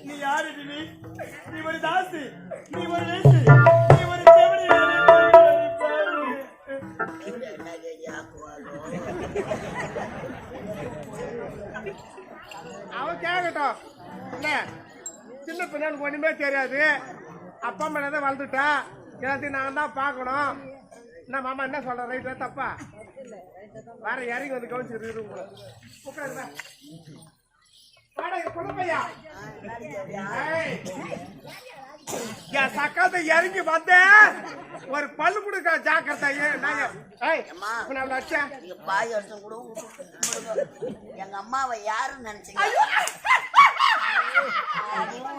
நீ யாரு? நீ ஒரு தாசி, நீ ஒரு வேசி, நீ ஒரு செவடி. அவன் கேட்கட்டும். என்ன சின்ன பின்னாடி ஒண்ணுமே தெரியாது. அப்பா அம்மா தான் வளர்ந்துட்டா, எல்லாத்தையும் நான் தான் பார்க்கணும். என்ன மாமா என்ன சொல்ற? ரைட்டா தப்பா? வேற இறங்கி வந்து கவனிச்சு உட்காருங்க. குழப்பையா என் சக்கத்தை இறங்கி வந்த ஒரு பல்லு கொடுக்க ஜாக்கிரதா. பாய் வருஷம் கூட எங்க அம்மாவை யாருன்னு நினைச்சீங்க?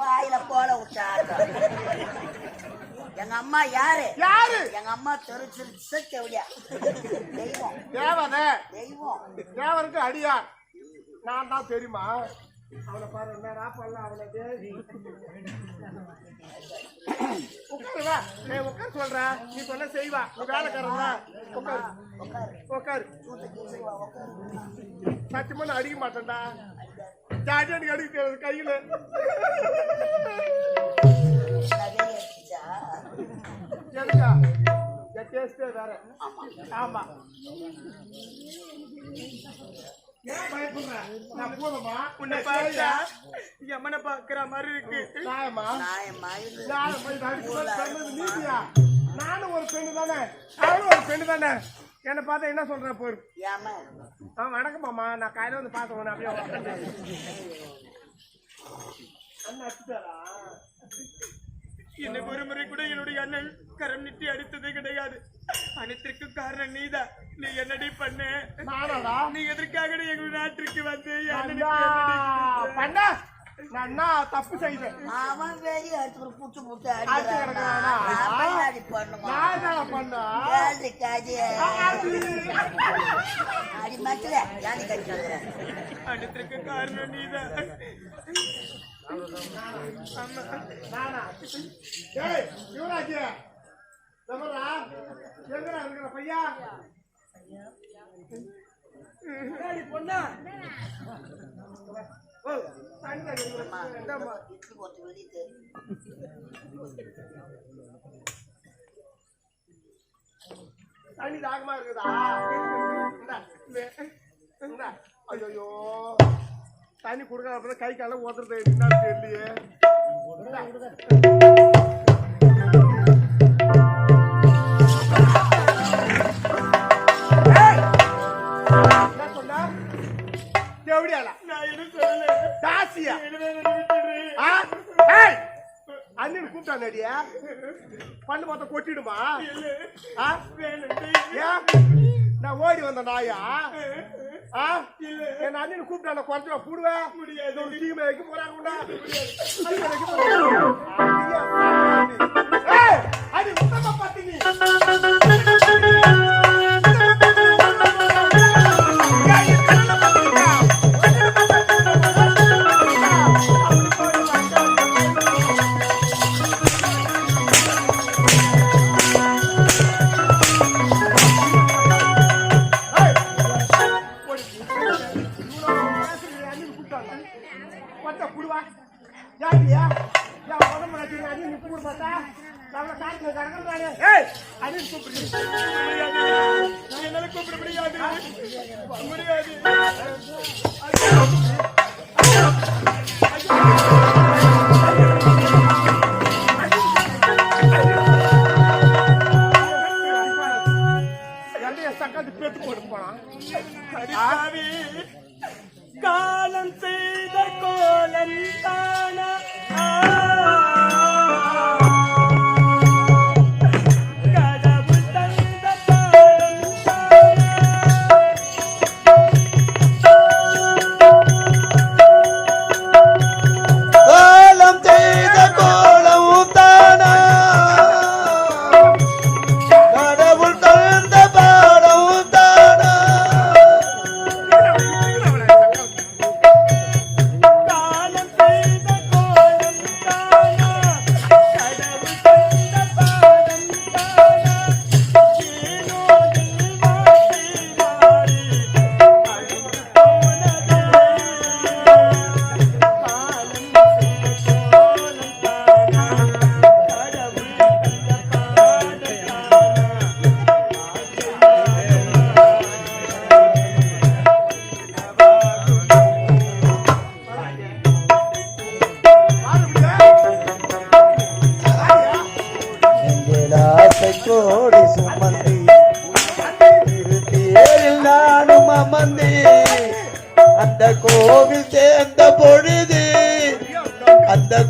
வாயில போல விட்டாங்க. எங்க அம்மா யாரு? எங்க அம்மா தெருச்சிருச்சா தெய்வம். தேவதை தெய்வம். தேவருக்கு அடியார் நான் தான். தெரியுமா? அவனை பாரு பண்ணலாம். அவனை உட்கார் சொல்ற. நீ சொன்ன செய்வா. நீ வேலைக்காரன். உட்காரு உட்காரு. சத்தியமா அடிக்க மாட்டேன்டா. ஜாடி எனக்கு அடிக்க கையில. எனக்கா டேஸ்டே வேற. ஆமா. ஏன் பயப்படுற? நான் போதுமா? உன்னை பாருடா, எம்மனை பாக்குற மாதிரி இருக்கு. நாயமா நீதியா? நானும் ஒரு பெண்ணு தானே, அவனும் ஒரு பெண்ணு தானே. என்ன பார்த்தா என்ன சொல்ற? போரு. வணக்கம் மாமா. நான் காலையில வந்து பார்த்தேன். அப்படியே அண்ணன் அடிச்சுட்டாரா? என்னை ஒரு முறை கூட என்னுடைய அண்ணன் கரம் நீட்டி அடித்ததே கிடையாது. அனைத்திற்கும் காரணம் நீதான். நீ என்னடி பண்ண? நீ எதற்காக எங்க நாட்டிற்கு வந்து நான் தப்பு செய்தேன். அவன் வேலையை அடுத்து புட்டு புட்டு அடி மக்கள அனைத்திற்கு காரணம் நீதான். பையா பொண்ணா தண்ணி தாகமா இருக்குதா? ஐயோ தண்ணி கொடுக்காத கை கால ஓதுறது என்ன தெரியலையே. அண்ணன் கூப்பிட்டாடியா? பண்ணு பார்த்தா கொட்டிடுமா? நான் ஓடி வந்த நாயா? என் அண்ணன் கூப்பிட்டா குறைஞ்சா கூடுவேன். வைக்க போறாங்க. அடி உத்தம பாத்தீங்க. காலம் செய்த கோலம் தானா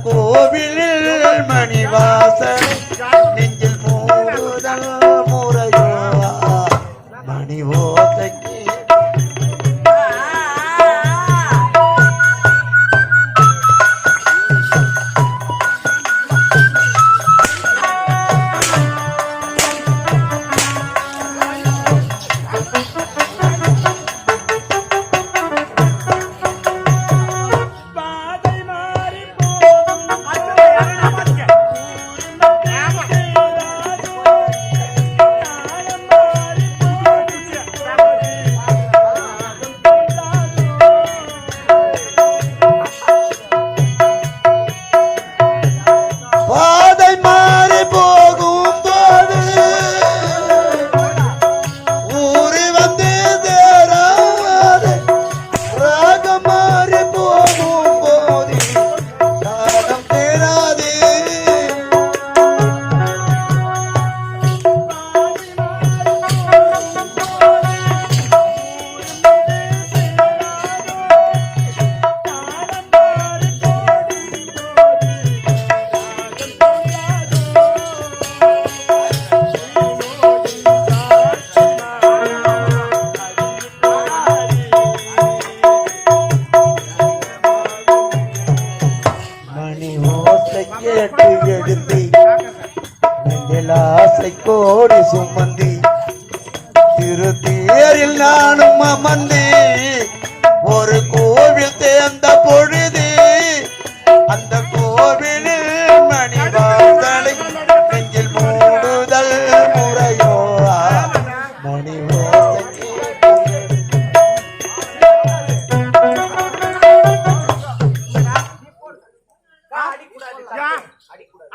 கோவிலில் மணிவாசல் நெஞ்சில் மூடுதல் முறையோ மணி ஓசைக்கு கேட்டு எழுதி நெஞ்சில் ஆசை கோடி சுமந்தி திருத்தேரில் நானும் அமர்ந்தே ஒரு கோவில் தேர்ந்த பொழுது அந்த கோவிலில் மணிவாசலை நெஞ்சில் மூடுதல் முறையோ மணி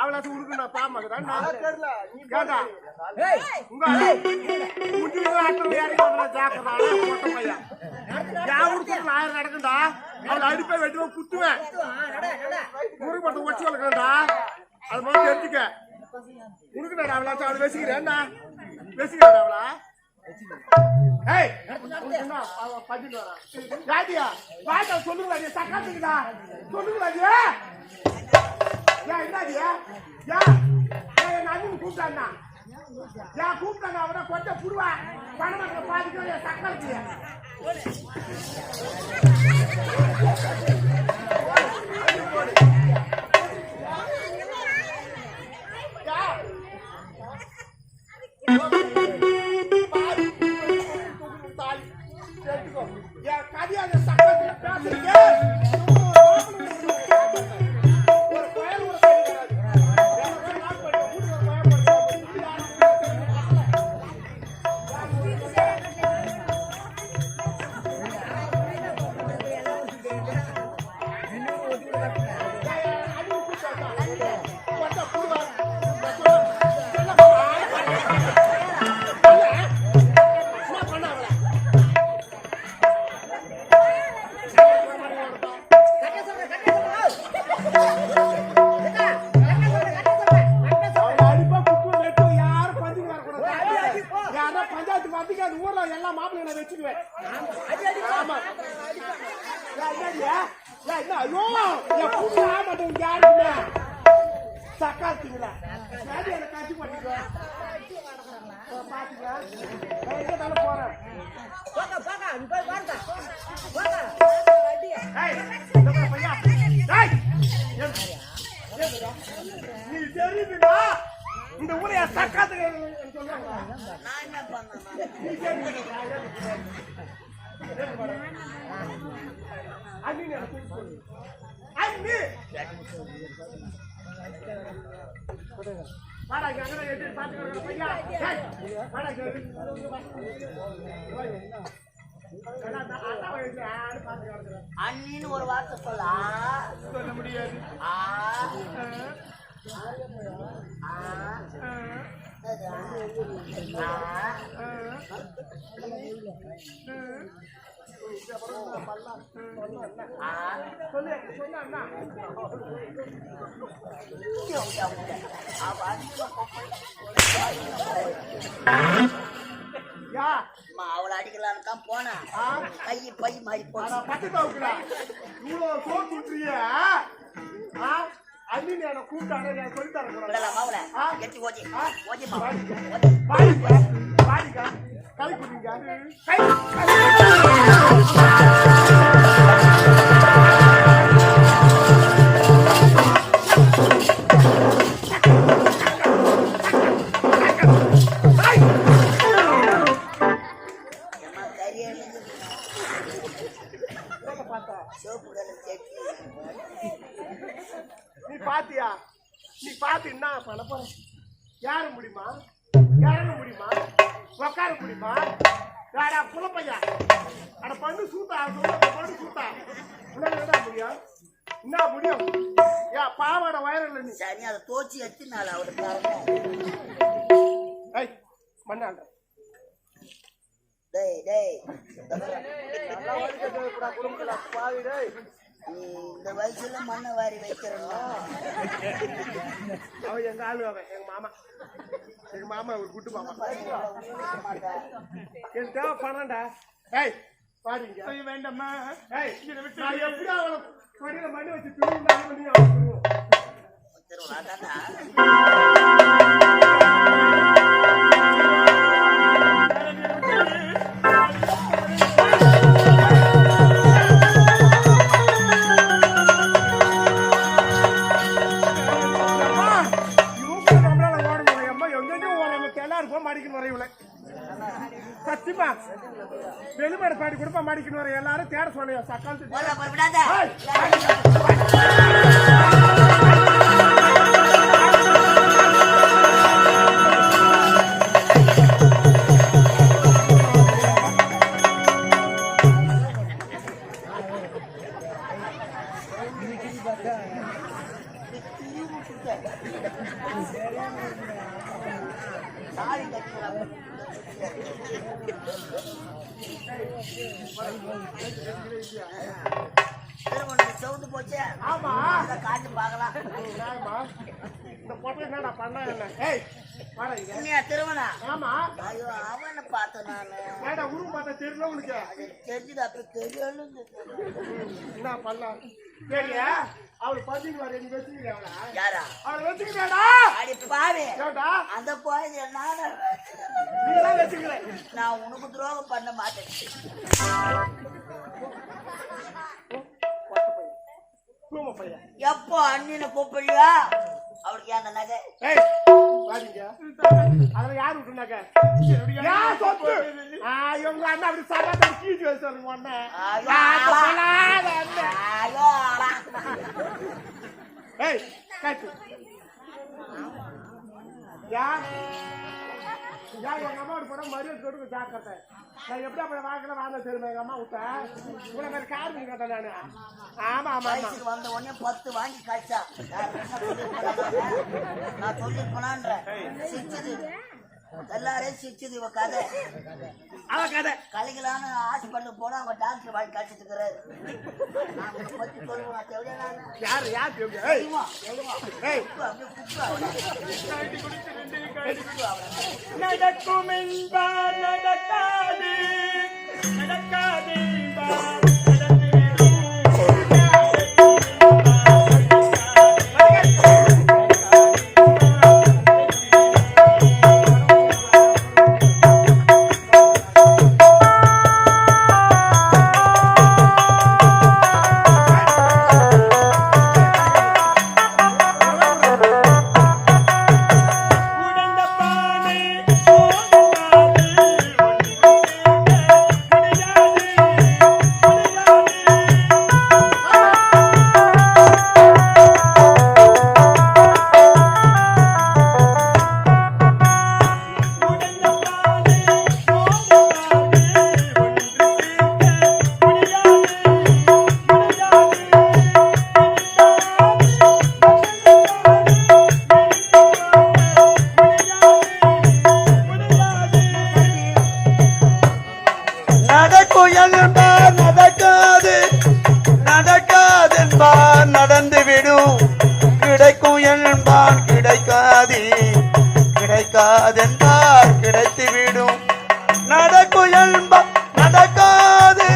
அவளை உடுக்குண்ணா பாமாக்குதான் ஆயிரம் நடக்குண்டா அவளை அடிப்பை வெட்டுவ குத்துவேன் முருகு பட்டம் ஒச்சு வளர்க்கண்டா அது மட்டும் தெரிஞ்சுக்க உடுக்குண்ணா அவளாச்சும் அவளை வச்சுக்கிறேன்டா வச்சுக்கிறேன் அவளா சொல்லுங்களா சக்காத்துக்குடா சொல்லுங்களா என்னடியா கூப்பிட்டாண்ணா கூப்பிட்டாங்க அவனை கொஞ்சம் புடுவா பணம் பாதிக்க சக்காத்துக்கு கதியாக சக்காத்துக்கு பேசுறீங்க எல்லாம் மாப்பிள்ளை நான் வச்சுக்குவேன் சக்காத்துங்களா காட்சி பண்ணிக்குவேன் போறேன் நீ தெரியுதுடா இந்த ஊரைய சக்காத்துக்கு நான் என்ன பண்ணேன் அண்ணின்னு ஒரு வார்த்தை சொல்ல முடியாது அவளை அடிக்கலான்னு தான் போனேன் கையை பை மாறி போன அண்ணி நீ என்ன கூப்பிட்டானே நான் சொல்லி தரேன் விடலாம் மாவுல கெட்டி ஓஜி ஓஜிமா பாடிங்க பாடிங்க கை குடிங்க கை நீ பாத்தியா நீ பாத்து என்ன பண்ண போற யார முடியுமா யார முடியுமா உக்கார முடியுமா யாரா புலப்பையா அட பண்ணு சூத்தா பண்ணு சூத்தா உன்னால என்ன முடியும் என்ன முடியும் யா பாவாட வயரல நீ சரி அதை தோச்சி எத்தினால அவளுக்கு ஏய் மண்ணாண்ட டேய் டேய் நல்லா வலிக்க கூட குடும்பல பாவி டேய் இந்த வயசுல மண்ணை வாரி வைக்கிறோம் அவன் எங்க ஆளு அவன் எங்க மாமா ஒரு குட்டு மாமா என் தேவை பணம்டா ஏய் பாடிங்க வேண்டாமா ஏய் நான் எப்படி அவளை படியில மண்ணி வச்சு திரும்பி சத்தியமா வெளிப்பாடு பாடி கொடுப்பா மாடிக்கணும் வர எல்லாரும் தேட சொன்னியா சக்காலத்து சவுந்து போச்சு ஆமா காட்டு பாக்கலாம் இந்த பொட்டை என்னடா பண்ணா என்ன ஏய் உண்மையா திருமணம் ஆமா ஐயோ அவனை பார்த்தேன் நானு ஏடா உருவ பார்த்தா தெரியல உனக்கு அது தெரிஞ்சுது அப்ப தெரியல என்ன பண்ணா சரியா அவளை பத்திக்கு வர நீ வச்சுக்கிறீங்க அவளா யாரா அவளை வச்சுக்கிறேடா அடி பாவி ஏடா அந்த போய் நானு நீ தான் வச்சுக்கிறேன் நான் உனக்கு துரோகம் பண்ண மாட்டேன் எப்போ அண்ணின கூப்பிடலையா அவளுக்கு அந்த நகை அதுல யாரு விட்டு நகை இவங்க அண்ணா அப்படி சாப்பிட்டா கீச்சு வச்சு ஒன்னு ஏய் காட்டு யார் எங்க அம்மாவோட படம் மரியாதை கொடுக்க ஜாக்கிரதை நான் எப்படி அப்படி வாங்கல வாங்க தெரியுமா எங்க அம்மா விட்ட இவ்வளவு பேர் காரணம் கேட்டேன் நானு ஆமா ஆமா வயசுக்கு வந்த உடனே 10 வாங்கி காய்ச்சா நான் சொல்லிருப்பேனான்ற சிரிச்சது எல்லாரையும் சிரிச்சது இவ கதை அவ கதை கலைகளான ஹாஸ்பிட்டலுக்கு போனா அவங்க டாக்டர் வாங்கி காய்ச்சிட்டு இருக்கிறாரு பத்தி சொல்லுவேன் யாரு யாரு நடக்கும் என்பார் நடக்காது நடக்காது என்பார் நடந்துவிடும் கிடைக்கும் என்பான் கிடைக்காது கிடைக்காதென்பார் கிடைத்துவிடும் நடக்கும் என்பான் நடக்காது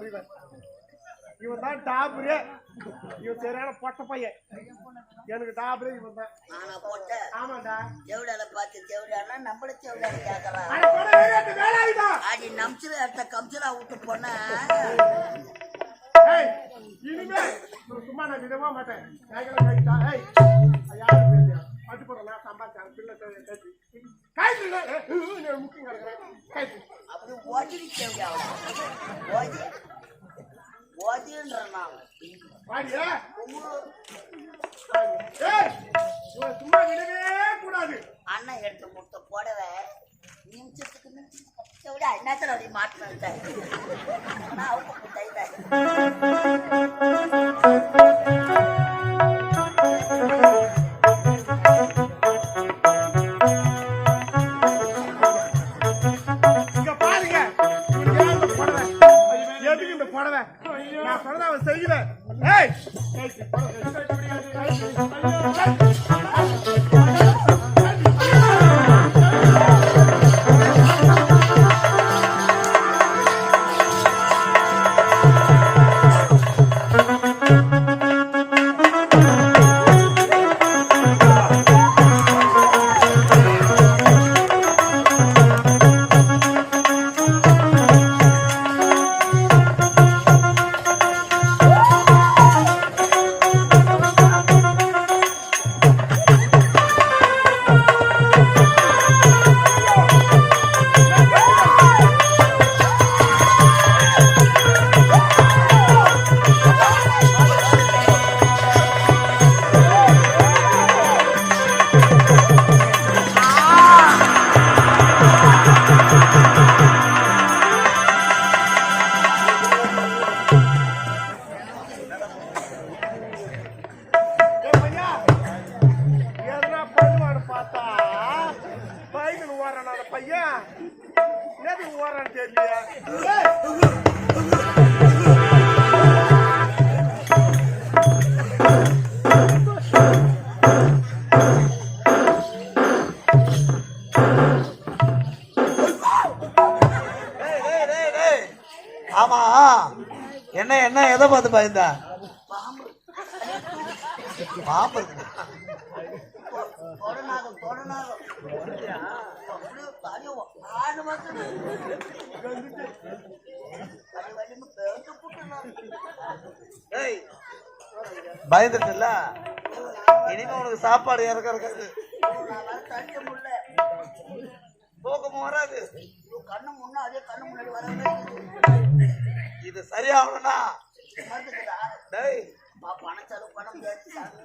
இவன். இவன் தான் டாபரே. இவன் சரியான பொட்ட பையன். எனக்கு டாபரே இவன் தான். நானா போட்டேன். ஆமாண்டா. தேவடால பார்த்து தேவடானா நம்மள தேவடால கேக்குறான். அட போடா வேற வேலைடா. ஆடி நம்ச்சில எடுத்த கம்ச்சலா விட்டு போனா. ஏய் இனிமே சும்மா நான் விடவே மாட்டேன். கைகளை கைட்டா. ஏய் யாரு பேசியா? அடி போற நான் சம்பாதிச்சேன். பிள்ளை கேட்டி. கைட்டுல நீ முக்கிங்க இருக்கற. கைட்டு. அப்படி ஓடி தேவடா. ஓடின்றனா. வாடியா. ஏய் சும்மா விடவே கூடாது. அண்ணன் எடுத்து முட்டை போடவே நிமிஷத்துக்கு தேவடா என்னத்துல அப்படி மாட்டேன். நான் அவங்க முட்டையில நான் சொன்னதை அவன் செய்யல. ஏய் ஆமா என்ன என்ன எதை பார்த்து பயந்தா? பாம்பு இருக்கு. பயந்துட்டுல இனிமே உனக்கு சாப்பாடு இறக்காது, தூக்கமும் வராது. கண்ணு முன்னாடி கண்ணு முன்னாடி வர இது சரியாகணும்னா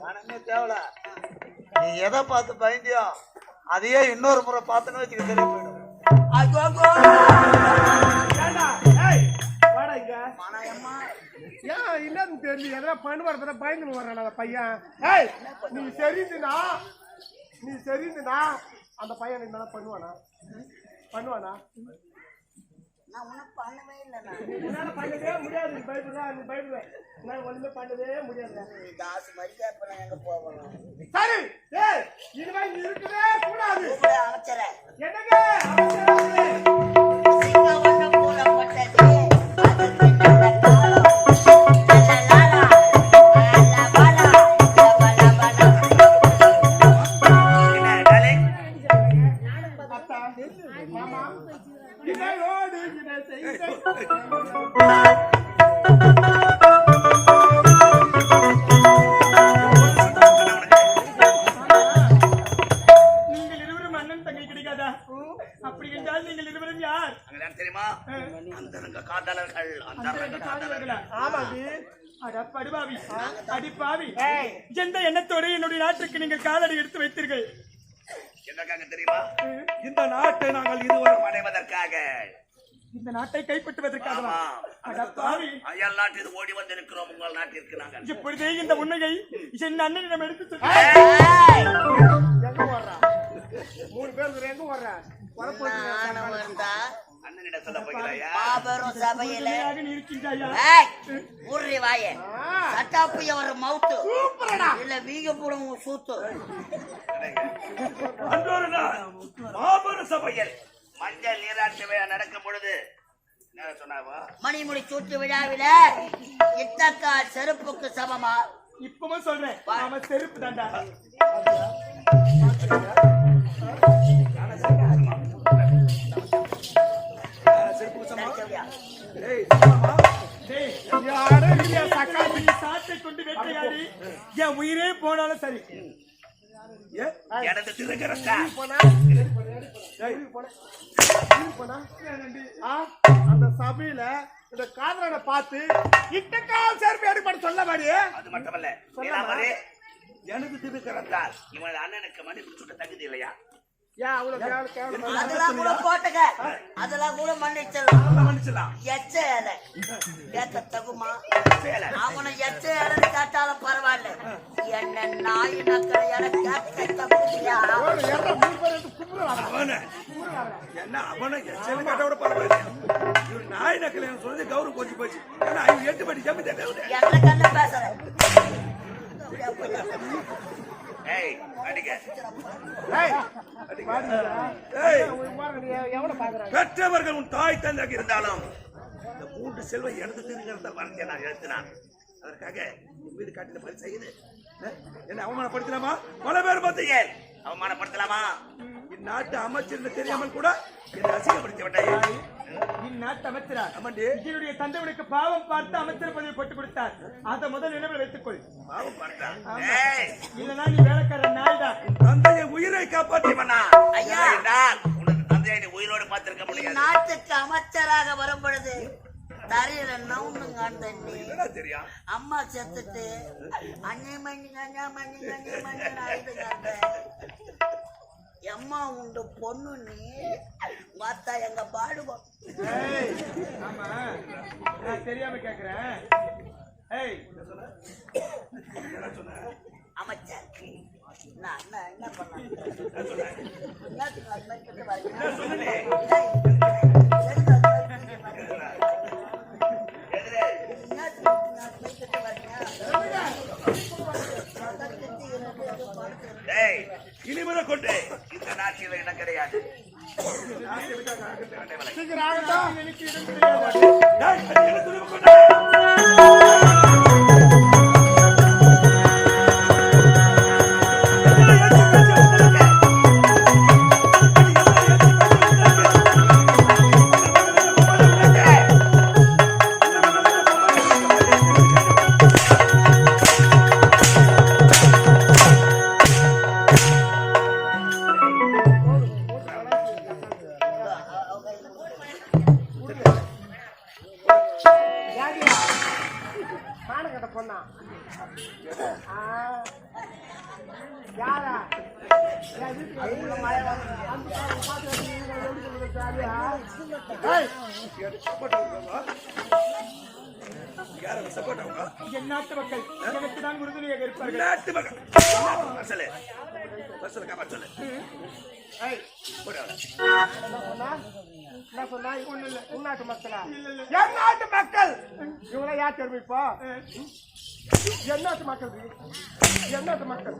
பணமே தேவல. நீ எதை பார்த்து பயந்தியோ அதையே இன்னொரு முறை பார்த்துன்னு வச்சுக்க தெரிய போயிடும். என்னன்னு தெரியல, எதனா பண்ணுவார் பயந்து வர்றான் பையன். ஏய் நீ சரிந்துனா அந்த பையன் என்ன பண்ணுவானா? நான் ஒன்னும் பண்ணவே இல்லைண்ணா. என்னால பண்ணவே முடியாது. நீ பயப்படுற. நான் ஒண்ணுமே பண்ணவே முடியாது. தாசு மரியாதை எங்க போகணும்? சரி ஏய் இனிமே நீ இருக்கவே கூடாது. அமைச்சரே என்னங்க எந்த எண்ணத்தோடு என்னுடைய நாட்டுக்கு நீங்கள் காலடி எடுத்து வைத்தீர்கள்? என்னக்காக தெரியுமா? இந்த நாட்டை நாங்கள் இதுவரை அடைவதற்காக, இந்த நாட்டை கைப்பற்றுவதற்காக அயல் நாட்டில் ஓடி வந்திருக்கிறோம். உங்கள் நாட்டிற்கு நாங்கள் இப்பொழுதே இந்த உண்மையை என் அண்ணனிடம் எடுத்து எங்க வர்றா? 3 பேர் எங்க வர்றா? அண்ணனிடம் சொல்ல போகிறாயா? மாபெரும் சபையில இருக்கின்றாயா? ஊர்றி வாயே சட்டாப்பிய ஒரு மவுத்து இல்ல வீக போடும் சூத்து. மாபெரும் சபையில் மஞ்சள் நீராட்டு விழா நடக்கும் பொழுது என்ன சொன்னாவோ? மணிமுடி சூட்டு விழாவில இட்டக்கால் செருப்புக்கு சமமா? இப்பவும் சொல்றேன், அவன் செருப்பு தாண்டா. சாட்டை கொண்டு வேட்டையாடி என் உயிரே போனாலும் சரி. எனது திருக்கரத்தா அந்த சபையில இந்த காதலனை பார்த்து இட்டக்கால் சேர்ப்பு எடுப்பட சொல்ல மாதிரி. அது மட்டுமல்ல, நீலாம்பரி, எனது திருக்கரத்தால் இவன் அண்ணனுக்கு மன்னிப்பு சொல்ல தகுதி இல்லையா? அதெல்லாம் கூட போட்டுக்க, அதெல்லாம் கூட மன்னிச்சிடலாம். எச்ச ஏழை கேட்க தகுமா? அவனை எச்ச ஏழைன்னு கேட்டாலும் பரவாயில்ல, என்ன நாய் நக்களை எனக்கு கேட்க தகுதியா? என்ன அவனை கேட்டோட பரவாயில்ல, நாய் நக்கல சொல்றது கௌரவம் கொஞ்சம் போச்சு. ஏன்னா 8 மணி ஜம்மி என்ன கண்ண பேசுறேன். பெற்றவர்கள் உன் தாய் தந்தையாக இருந்தாலும் இந்த 3 செல்வம் எனது திருக்கிறத வாழ்க்கையை நான் எழுத்தினான். அதற்காக வீடு காட்டின பரிசு செய்யுது. என்ன அவமானப்படுத்தலாமா? பல பேர் பார்த்தீங்க, அவமானப்படுத்தலாமா? இந்நாட்டு அமைச்சர் தெரியாமல் கூட என்னை அசிங்கப்படுத்தி விட்டாய். இந்நாட்டு அமைச்சரா? என்னுடைய தந்தையுடைய பாவம் பார்த்து அமைச்சர் பதவி போட்டுக் கொடுத்தார். அதை முதல் நினைவில் வைத்துக் கொள். பாவம் பார்த்தா இல்லனா நீ வேலைக்கார நாய்தான். தந்தையை உயிரை காப்பாற்றியவனா? ஐயா, உனது தந்தையை நீ உயிரோடு பார்த்திருக்க முடியாது. நாட்டுக்கு அமைச்சராக வரும் பொழுது தரையில நவுனுங்க தெரியும். அம்மா செத்துட்டு அண்ணே மண்ணி அம்மா உண்டு பொண்ணு நீ பார்த்தா எங்க பாடுவோம். ஆமா, நான் தெரியாம கேக்குறேன். அமைச்சர் என்ன பண்ண இனிமுறை கொண்டு இந்த நாட்டில் இடம் கிடையாது. நாட்டு மக்கள் எனக்கு தான் உறுதுணையாக இருப்பார்கள். நாட்டு மக்கள் உள்நாட்டு மக்களா? என் நாட்டு மக்கள் இவங்க யார் தெரிவிப்பா? என்னாட்டு மக்கள், என்னாட்டு மக்கள்,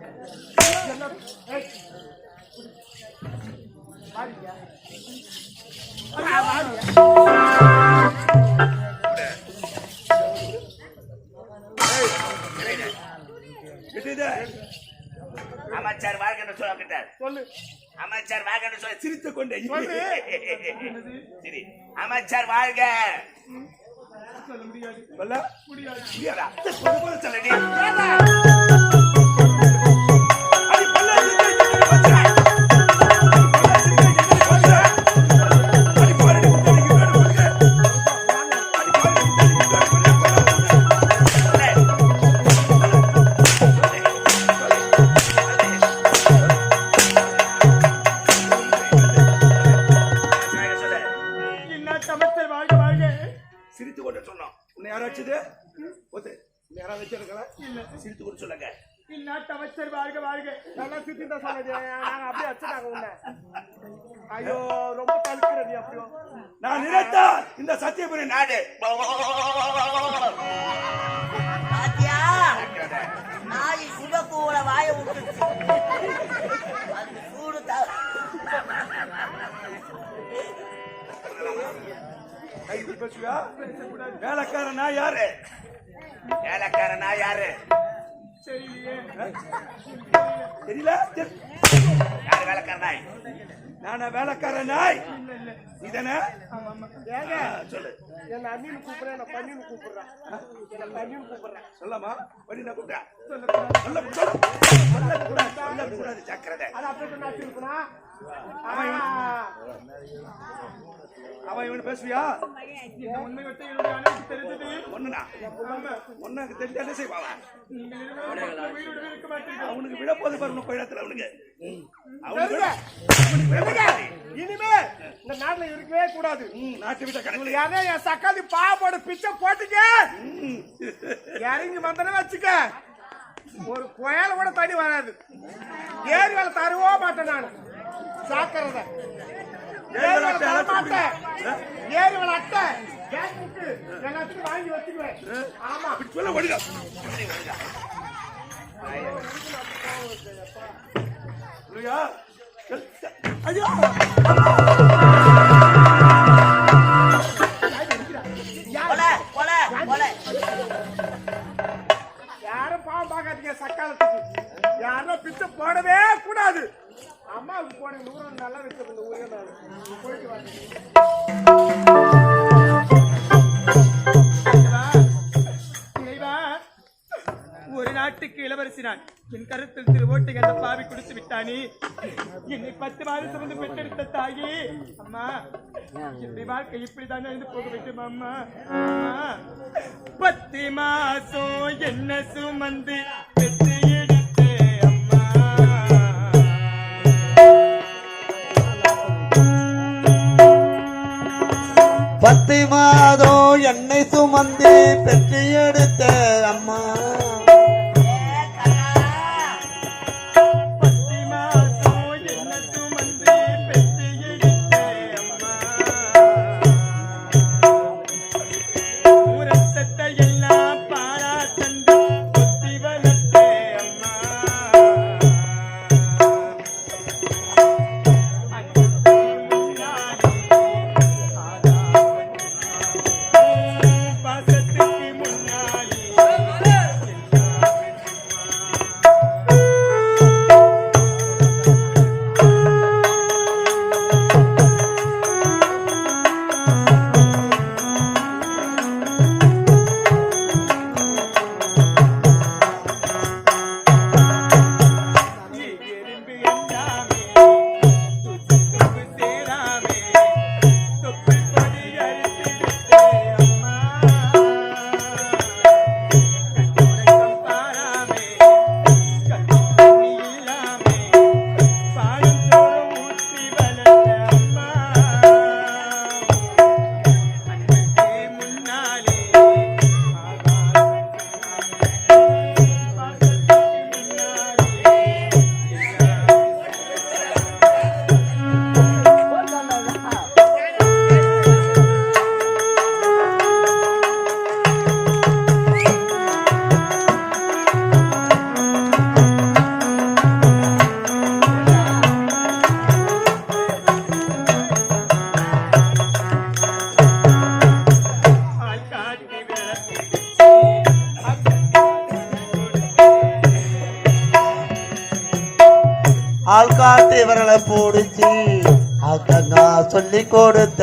அமைச்சர் வாழ்க்கை சொல்லு. அமைச்சர் வாழ்க்கை சொல்ல சிரித்துக் கொண்டே சரி. அமைச்சர் வாழ்க சொல்ல முடியாது. சிரித்து கொண்டு சொன்னோம். உன்னை யாராச்சுது யாராவது வச்சிருக்கா? இல்ல, சிரித்து கொண்டு சொல்லுங்க. இந்நாட்டு அமைச்சர் வாழ்க வாழ்க. நல்லா சிரித்து தான் சொன்னது. நாங்க அப்படியே வச்சுட்டாங்க உன்னை. ஐயோ, ரொம்ப தடுக்கிற நீ. அப்படியோ நான் நினைத்தால் இந்த சத்தியபுரி நாடு நாய் சுடக்கூட வாய விட்டுச்சு. அந்த சூடு பேசுவியா? வேலைக்காரனா யாரு? வேலைக்காரனா யாரு? தெரியல. யாரு வேலைக்கார நாய்? நானா வேலைக்கார நாய்? நீதானே? ஏங்க சொல்லு. என்ன அண்ணின்னு கூப்பிடுறேன், என்ன பண்ணின்னு கூப்பிடுறேன். என்ன பண்ணின்னு கூப்பிடுறேன். சொல்லாமா? பண்ணி கூப்பிட்டா சொல்லக்கூடாது. ஜாக்கிரதை. அது அப்படியே நான் திருப்பினா அவன் இவனு பேசுவியா? உண்மை விட்டு என்னுடைய அனைத்து தெரிஞ்சது ஒண்ணுனா ஒன்னு தெரிஞ்சா என்ன செய்வாங்க? உயிரோடு இருக்க மாட்டீங்க. அவனுக்கு விட போது பாருங்க கோயிலத்துல அவனுக்கு. இனிமே இந்த நாட்டுல இருக்கவே கூடாது. நாட்டு விட்ட கணக்கு யாரே என் சக்காதி பாவோட பிச்சை போட்டுக்க இறங்கி வந்தனே வச்சுக்க ஒரு கோயில கூட தண்ணி வராது. ஏரி வேலை தருவோ மாட்டேன் நான். சாக்கிறத ஏரி வேலை தர மாட்டேன். ஏரி வேலை அட்டை கேஸ் புக்கு எல்லாத்துக்கும் வாங்கி வச்சுக்குவேன். ஆமா சொல்ல ஓடிடா. ஐயோ யாரும் பாவம் பார்க்காதீங்க. சக்காலத்துக்கு யாரும் பிச்சை போடவே கூடாது. அம்மாவுக்கு போன 100 நல்லா வச்சிருந்த ஊரே நான் போயிட்டு வரேன். ஒரு நாட்டுக்கு இளவரசி நான். என் கருத்தில் திரு ஓட்டை அந்த பாவி கொடுத்து விட்டானே. என்னை 10 மாதம் சுமந்து பெற்றெடுத்த தாயே, அம்மா என்னுடைய வாழ்க்கை இப்படிதான் இருந்து போக வேண்டும். அம்மா 10 மாசம் என்ன சுமந்து பெற்று எடுத்தே அம்மா. 10 மாதம் என்னை சுமந்து பெற்று எடுத்த அம்மா. ஆள்காட்டு இவர்களை போடுச்சு அக்கா சொல்லி கொடுத்த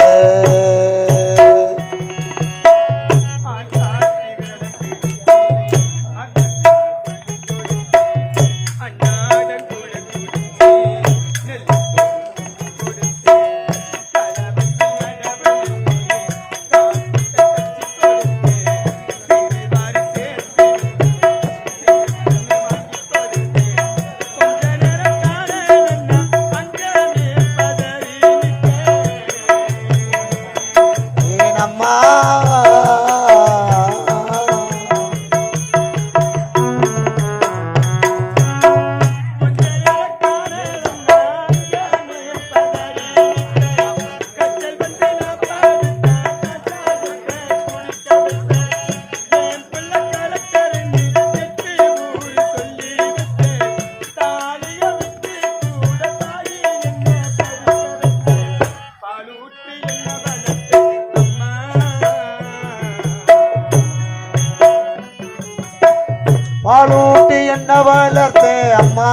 பாலூட்டி என்ன வளர்த்த அம்மா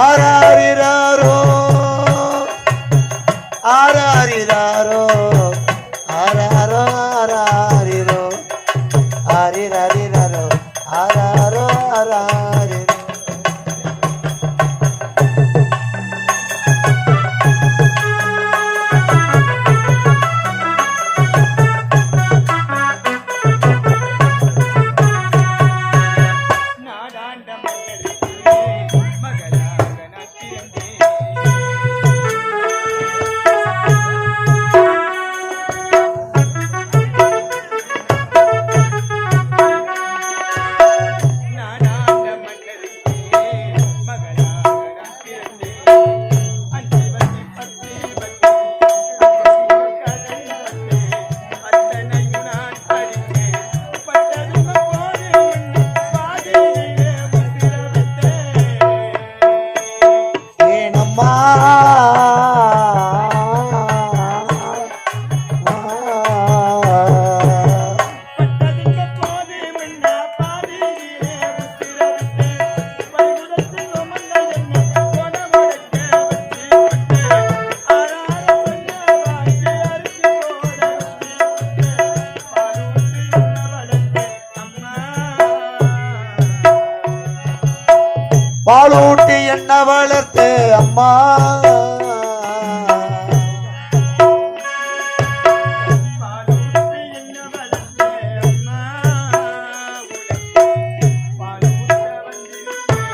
ஆராரிராரோ ஆராரிராரோ ஆராரோ ஆராரிரோ ஆரிராரிராரோ ஆராரோ ஆராரிரோ நாடாண்ட மன்னருக்கு மகளாக நான் பிறந்தேன். நாடாண்ட மன்னருக்கு மகளாக நான் பிறந்தேன். அஞ்சு வத்தி பத்து வத்தி அத்தனையும் நான் படித்தேன். பட்டதும் போது பாதியிலே முத்திரவிட்டேன். ஏனம்மா பட்டதுங்க போது முன்னா பாதியிலே முத்திரவிட்டேன். பைகுடத்தில் சுமந்த என்னை கொடமுழுக்க வச்சுவிட்டேன். ஆறார சொன்ன வாக்கு அறுத்து போட வச்சுவிட்டேன். பாலூட்டி என்ன வளர்த்தேன் அம்மா. பாலூட்டி என்ன வளர்த்த அம்மா பாலூட்டி என்ன வளர்த்தேன் அம்மா. உனக்கு பாலூட்ட வந்திருக்கேன்.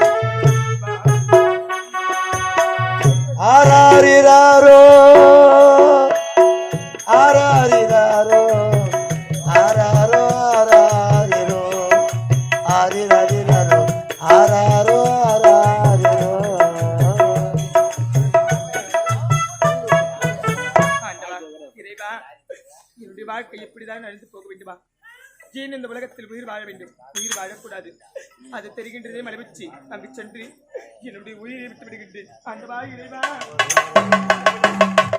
ஆராரிராரோ ஆராரிராரோ ஆராரோ ஆராரிரோ ஆரிராரிராரோ ஆராரோ ஆராரிரோ ஆண்டவா, இறைவா, என்னுடைய வாழ்க்கை எப்படிதான் அழிந்து போக வேண்டுமா? ஏன் இந்த உலகத்தில் உயிர் வாழ வேண்டும்? உயிர் வாழக்கூடாது. அது தெரிகின்றதே மலைவச்சு அங்கு சென்று என்னுடைய உயிரை விட்டு விடுகின்றேன். ஆண்டவா, இறைவா.